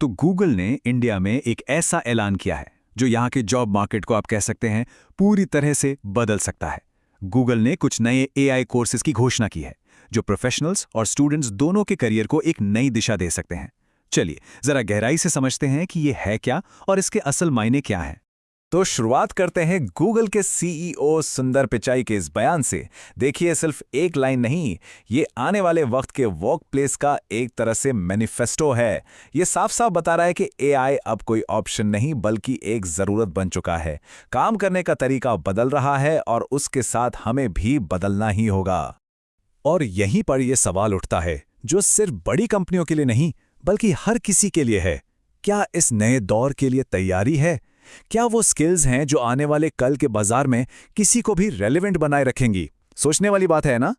तो गूगल ने इंडिया में एक ऐसा ऐलान किया है जो यहाँ के जॉब मार्केट को आप कह सकते हैं पूरी तरह से बदल सकता है। गूगल ने कुछ नए एआई कोर्सेज की घोषणा की है जो प्रोफेशनल्स और स्टूडेंट्स दोनों के करियर को एक नई दिशा दे सकते हैं। चलिए जरा गहराई से समझते हैं कि ये है क्या और इसके असल मायने क्या हैं। तो शुरुआत करते हैं गूगल के सीईओ सुंदर पिचाई के इस बयान से। देखिए, सिर्फ एक लाइन नहीं, ये आने वाले वक्त के वर्क प्लेस का एक तरह से मैनिफेस्टो है। ये साफ साफ बता रहा है कि एआई अब कोई ऑप्शन नहीं बल्कि एक ज़रूरत बन चुका है। काम करने का तरीका बदल रहा है और उसके साथ हमें भी बदलना ही होगा। और यहीं पर यह सवाल उठता है जो सिर्फ बड़ी कंपनियों के लिए नहीं बल्कि हर किसी के लिए है, क्या इस नए दौर के लिए तैयारी है? क्या वो स्किल्स हैं जो आने वाले कल के बाजार में किसी को भी रेलेवेंट बनाए रखेंगी? सोचने वाली बात है ना।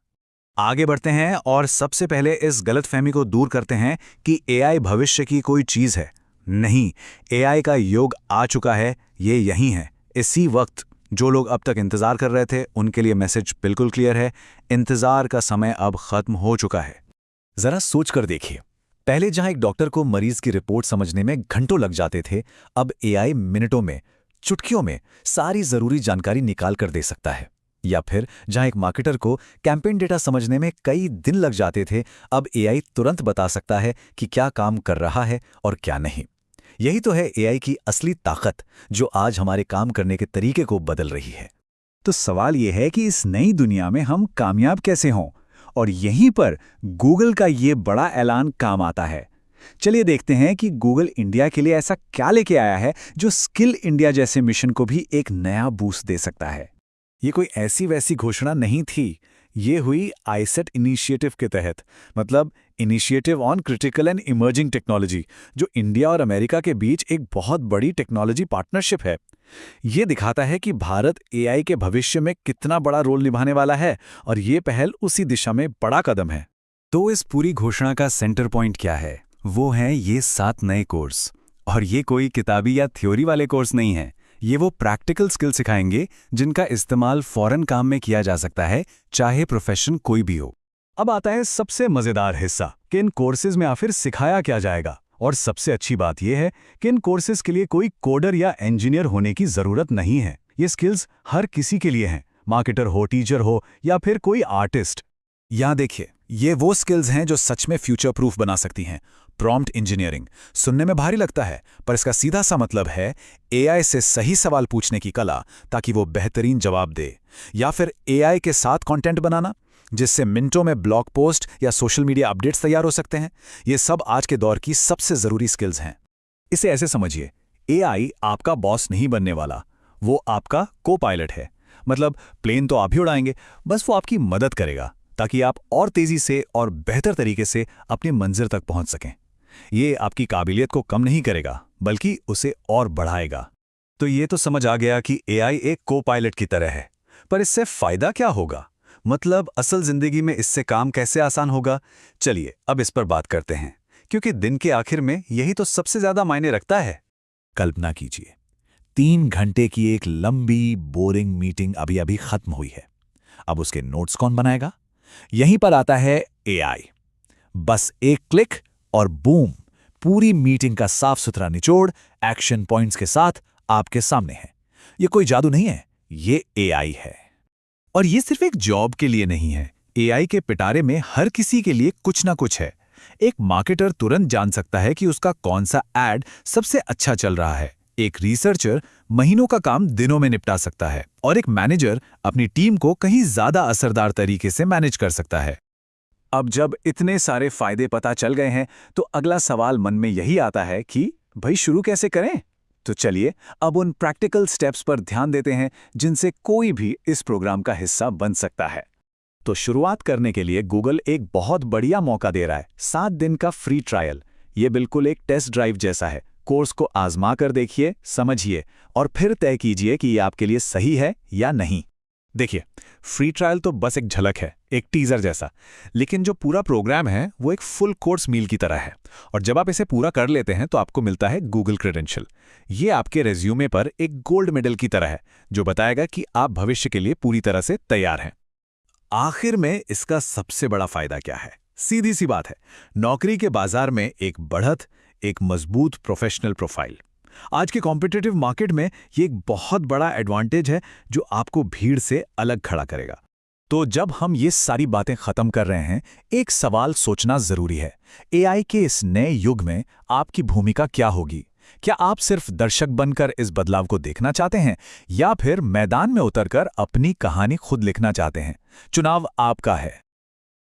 आगे बढ़ते हैं और सबसे पहले इस गलतफहमी को दूर करते हैं कि एआई भविष्य की कोई चीज है। नहीं, एआई का युग आ चुका है, ये यहीं है, इसी वक्त। जो लोग अब तक इंतजार कर रहे थे उनके लिए मैसेज बिल्कुल क्लियर है, इंतजार का समय अब खत्म हो चुका है। जरा सोच कर देखिए, पहले जहां एक डॉक्टर को मरीज की रिपोर्ट समझने में घंटों लग जाते थे, अब एआई मिनटों में, चुटकियों में सारी जरूरी जानकारी निकाल कर दे सकता है। या फिर जहां एक मार्केटर को कैंपेन डेटा समझने में कई दिन लग जाते थे, अब एआई तुरंत बता सकता है कि क्या काम कर रहा है और क्या नहीं। यही तो है एआई की असली ताकत, जो आज हमारे काम करने के तरीके को बदल रही है। तो सवाल यह है कि इस नई दुनिया में हम कामयाब कैसे हों, और यहीं पर गूगल का ये बड़ा ऐलान काम आता है। चलिए देखते हैं कि गूगल इंडिया के लिए ऐसा क्या लेके आया है जो स्किल इंडिया जैसे मिशन को भी एक नया बूस्ट दे सकता है। ये कोई ऐसी वैसी घोषणा नहीं थी, ये हुई आईसेट इनिशिएटिव के तहत, मतलब initiative on critical and emerging technology, जो इंडिया और अमेरिका के बीच एक बहुत बड़ी टेक्नोलॉजी पार्टनरशिप है। ये दिखाता है कि भारत एआई के भविष्य में कितना बड़ा रोल निभाने वाला है और ये पहल उसी दिशा में बड़ा कदम है। तो इस पूरी घोषणा का सेंटर पॉइंट क्या है? वो हैं ये 7 नए कोर्स। और ये कोई किताबी या थ्योरी वाले कोर्स नहीं है, ये वो प्रैक्टिकल स्किल सिखाएंगे जिनका इस्तेमाल फौरन काम में किया जा सकता है, चाहे प्रोफेशन कोई भी हो। अब आता है सबसे मजेदार हिस्सा कि इन कोर्सेज में आखिर सिखाया क्या जाएगा। और सबसे अच्छी बात यह है कि इन कोर्सेज के लिए कोई कोडर या इंजीनियर होने की जरूरत नहीं है। ये स्किल्स हर किसी के लिए हैं, मार्केटर हो, टीचर हो या फिर कोई आर्टिस्ट। यहां देखिए, ये वो स्किल्स हैं जो सच में फ्यूचर प्रूफ बना सकती हैं। प्रॉम्प्ट इंजीनियरिंग सुनने में भारी लगता है, पर इसका सीधा सा मतलब है एआई से सही सवाल पूछने की कला ताकि वो बेहतरीन जवाब दे। या फिर एआई के साथ कंटेंट बनाना जिससे मिनटों में ब्लॉग पोस्ट या सोशल मीडिया अपडेट्स तैयार हो सकते हैं। ये सब आज के दौर की सबसे जरूरी स्किल्स हैं। इसे ऐसे समझिए, एआई आपका बॉस नहीं बनने वाला, वो आपका को पायलट है। मतलब प्लेन तो आप ही उड़ाएंगे, बस वो आपकी मदद करेगा ताकि आप और तेजी से और बेहतर तरीके से अपनी मंजिल तक पहुंच सकें। ये आपकी काबिलियत को कम नहीं करेगा बल्कि उसे और बढ़ाएगा। तो ये तो समझ आ गया कि एआई एक को पायलट की तरह है, पर इससे फायदा क्या होगा? मतलब असल जिंदगी में इससे काम कैसे आसान होगा? चलिए अब इस पर बात करते हैं, क्योंकि दिन के आखिर में यही तो सबसे ज्यादा मायने रखता है। कल्पना कीजिए, 3 घंटे की एक लंबी बोरिंग मीटिंग अभी अभी खत्म हुई है। अब उसके नोट्स कौन बनाएगा? यहीं पर आता है एआई। बस एक क्लिक और बूम, पूरी मीटिंग का साफ सुथरा निचोड़ एक्शन पॉइंट्स के साथ आपके सामने है। ये कोई जादू नहीं है, ये एआई है। और ये सिर्फ एक जॉब के लिए नहीं है, एआई के पिटारे में हर किसी के लिए कुछ ना कुछ है। एक मार्केटर तुरंत जान सकता है कि उसका कौन सा एड सबसे अच्छा चल रहा है। एक रिसर्चर महीनों का काम दिनों में निपटा सकता है और एक मैनेजर अपनी टीम को कहीं ज्यादा असरदार तरीके से मैनेज कर सकता है। अब जब इतने सारे फायदे पता चल गए हैं, तो अगला सवाल मन में यही आता है कि भाई शुरू कैसे करें? तो चलिए अब उन प्रैक्टिकल स्टेप्स पर ध्यान देते हैं जिनसे कोई भी इस प्रोग्राम का हिस्सा बन सकता है। तो शुरुआत करने के लिए गूगल एक बहुत बढ़िया मौका दे रहा है, 7 दिन का फ्री ट्रायल। ये बिल्कुल एक टेस्ट ड्राइव जैसा है। कोर्स को आजमा कर देखिए, समझिए और फिर तय कीजिए कि ये आपके लिए सही है या नहीं। देखिए, फ्री ट्रायल तो बस एक झलक है, एक टीजर जैसा, लेकिन जो पूरा प्रोग्राम है वो एक फुल कोर्स मील की तरह है। और जब आप इसे पूरा कर लेते हैं तो आपको मिलता है गूगल क्रेडेंशियल। ये आपके रेज्यूमे पर एक गोल्ड मेडल की तरह है, जो बताएगा कि आप भविष्य के लिए पूरी तरह से तैयार हैं। आखिर में इसका सबसे बड़ा फायदा क्या है? सीधी सी बात है, नौकरी के बाजार में एक बढ़त, एक मजबूत प्रोफेशनल प्रोफाइल। आज के कॉम्पिटिटिव मार्केट में ये एक बहुत बड़ा एडवांटेज है जो आपको भीड़ से अलग खड़ा करेगा। तो जब हम ये सारी बातें खत्म कर रहे हैं, एक सवाल सोचना जरूरी है। एआई के इस नए युग में आपकी भूमिका क्या होगी? क्या आप सिर्फ दर्शक बनकर इस बदलाव को देखना चाहते हैं या फिर मैदान में उतरकर अपनी कहानी खुद लिखना चाहते हैं? चुनाव आपका है।